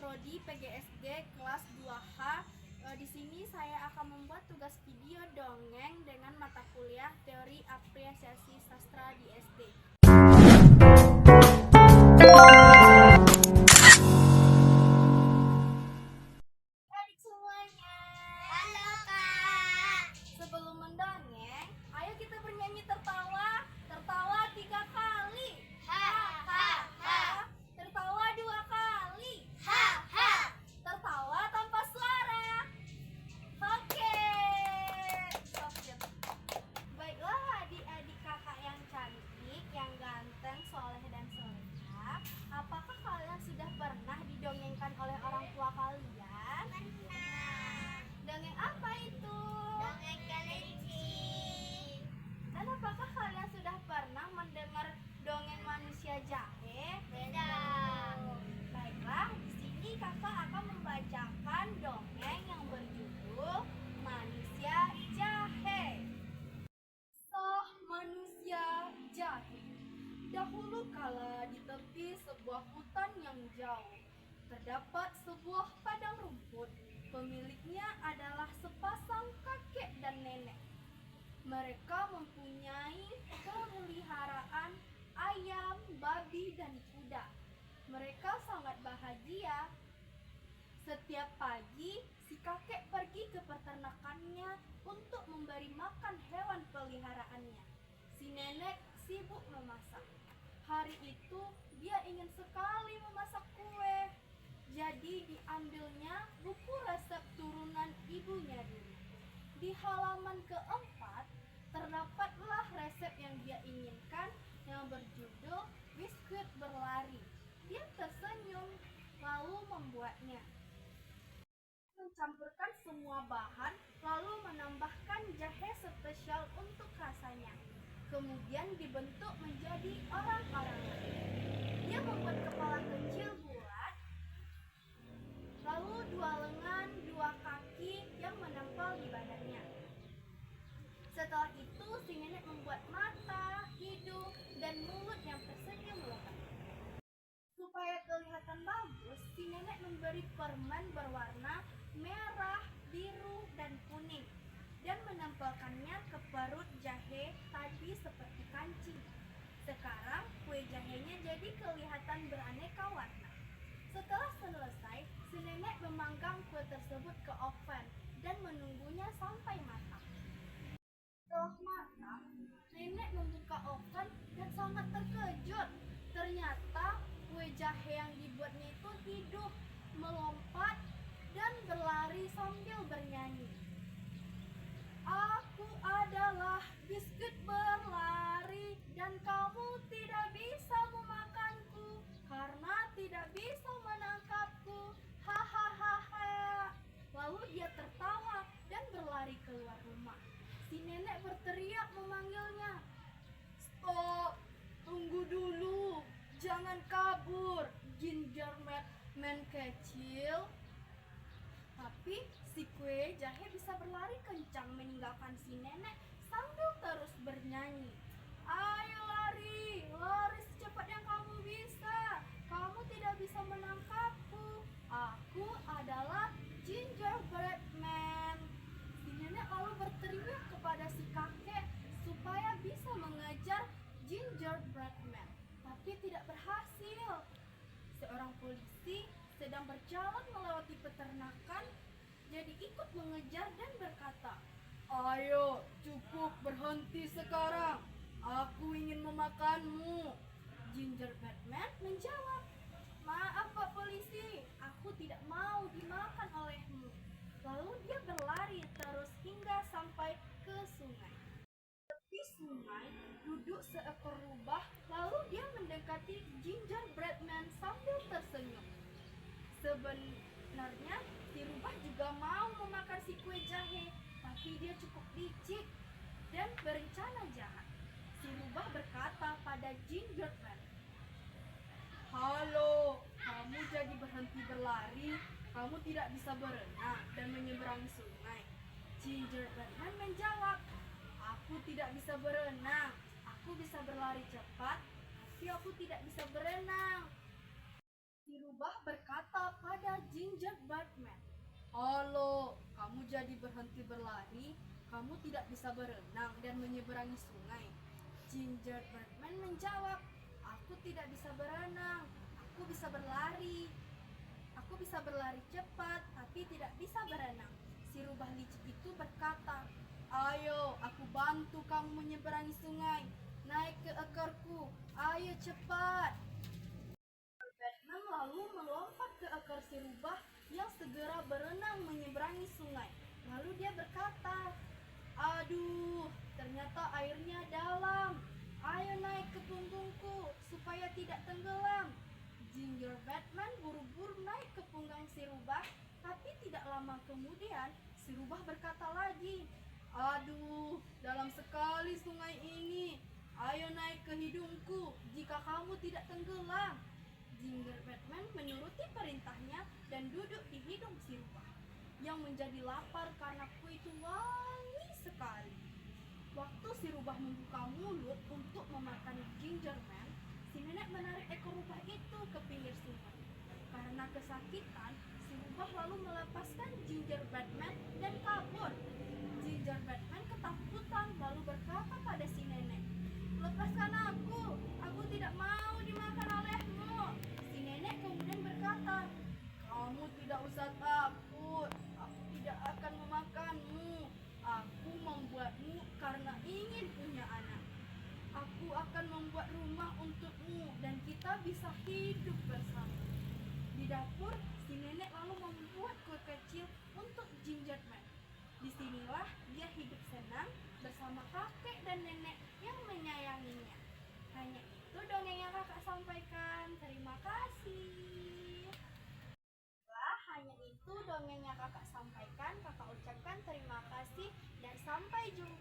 Prodi PGSG kelas 2H. Di sini saya akan membuat tugas video dongeng dengan mata kuliah Teori Apresiasi Sastra di SD. Adik semuanya. Halo Kak. Sebelum mendongeng, ayo kita bernyanyi tertawa. Tertawa 3 kali. Ha ha ha. Tertawa 2 kali. Ha ha. Tertawa tanpa suara. Oke. Baiklah adik-adik kakak yang cantik, yang ganteng, soleh dan soleha. Apakah kalian sudah pernah didongengkan oleh orang tua kalian? Pernah. Dongeng apa itu? Dongeng kelinci. Dan apakah kalian sudah pernah mendengar dongeng manusia jahe? Beda. Baiklah, di sini kakak akan membacakan dongeng yang berjudul Manusia Jahe. Kisah Manusia Jahe. Dahulu kala di tepi sebuah hutan yang jauh, terdapat sebuah padang rumput. Pemiliknya adalah sepasang kakek dan nenek. Mereka mempunyai peliharaan ayam, babi, dan kuda. Mereka sangat bahagia. Setiap pagi, si kakek pergi ke peternakannya untuk memberi makan hewan peliharaannya. Si nenek sibuk memasak. Hari itu, dia ingin sekali memasak kue. Jadi diambilnya buku resep turunan ibunya dulu. Di halaman keempat, terdapatlah resep yang dia inginkan yang berjudul biskuit berlari. Dia tersenyum lalu membuatnya. Mencampurkan semua bahan lalu menambahkan jahe spesial untuk rasanya. Kemudian dibentuk menjadi orang-orangan. Dia membuat kepala kecil bulat, lalu 2 lengan, 2 kaki yang menempel di badannya. Setelah itu si nenek membuat mata, hidung, dan mulut yang tersenyum lebar. Supaya kelihatan bagus, si nenek memberi permen berwarna merah, biru, dan kuning dan menempelkannya ke perut jahe tadi seperti kancing. Sekarang kue jahenya jadi kelihatan beraneka warna. Setelah selesai, si nenek memanggang kue tersebut ke oven dan menunggunya sampai matang. Setelah matang, nenek membuka oven dan sangat terkejut. Ternyata kue jahe yang dibuatnya itu hidup, melompat, dan berlari sambil bernyanyi. Aku adalah biskuit berlari dan kamu tidak bisa memakanku karena tidak bisa menangkapku. Hahaha. Lalu dia tertawa dan berlari keluar rumah. Si nenek berteriak memanggilnya. Stop, tunggu dulu, jangan kabur, gingerbread man kecil. Tapi si kue jahe bisa berlari kencang meninggalkan si nenek sambil terus bernyanyi. Ayo lari, lari secepat yang kamu bisa. Kamu tidak bisa menangkapku. Aku adalah gingerbread man. Si nenek lalu berteriak kepada si kakek supaya bisa mengejar gingerbread man, tapi tidak berhasil. Seorang polisi sedang berjalan melewati peternakan, jadi ikut mengejar dan berkata, "Ayo, cukup berhenti sekarang. Aku ingin memakanmu." Gingerbread Man menjawab, "Maaf Pak Polisi, aku tidak mau dimakan olehmu." Lalu dia berlari terus hingga sampai ke sungai. Tepi sungai duduk seekor rubah, lalu dia mendekati gingerbread man sambil tersenyum. Sebenarnya si rubah juga mau memakan si kue jahe, tapi dia cukup licik dan berencana jahat. Si rubah berkata pada gingerbread, "Halo, kamu jadi berhenti berlari? Kamu tidak bisa berenang dan menyeberangi sungai?" Gingerbread man menjawab, "Aku tidak bisa berenang. Aku bisa berlari cepat, tapi aku tidak bisa berenang." Si rubah berkata pada Gingerbread Man. Halo, kamu jadi berhenti berlari? Kamu tidak bisa berenang dan menyeberangi sungai? Gingerbread Man menjawab, aku tidak bisa berenang, aku bisa berlari. Aku bisa berlari cepat, tapi tidak bisa berenang. Si rubah licik itu berkata, ayo, aku bantu kamu menyeberangi sungai. Naik ke ekorku, ayo cepat. Batman lalu melompat ke ekor si rubah yang segera berenang menyeberangi sungai. Lalu dia berkata, aduh, ternyata airnya dalam. Ayo naik ke punggungku supaya tidak tenggelam. Gingerbread Man buru-buru naik ke punggung si rubah, tapi tidak lama kemudian si rubah berkata lagi, aduh, dalam sekali sungai ini. Ayo naik ke hidungku jika kamu tidak tenggelam. Gingerbread Man menuruti perintahnya dan duduk di hidung si rubah, yang menjadi lapar karena kue itu wangi sekali. Waktu si rubah membuka mulut untuk memakan Gingerman, si nenek menarik ekor rubah itu ke pinggir sungai. Karena kesakitan, si rubah lalu melepaskan Gingerbread Man dan kabur. Gingerbread Man ketakutan lalu berkata pada si nenek, lepaskan aku tidak mau dimakan olehmu. Si nenek kemudian berkata, kamu tidak usah takut, aku tidak akan memakanmu. Aku membuatmu karena ingin punya anak. Aku akan membuat rumah untukmu dan kita bisa hidup bersama. Di dapur, si nenek lalu membuat kue kecil untuk Gingerman. Disinilah dia hidup senang bersama kakek dan nenek yang menyayanginya. Hanya itu dongeng yang kakak sampaikan. Terima kasih. Hanya itu dongeng yang kakak sampaikan. Kakak ucapkan terima kasih dan sampai jumpa.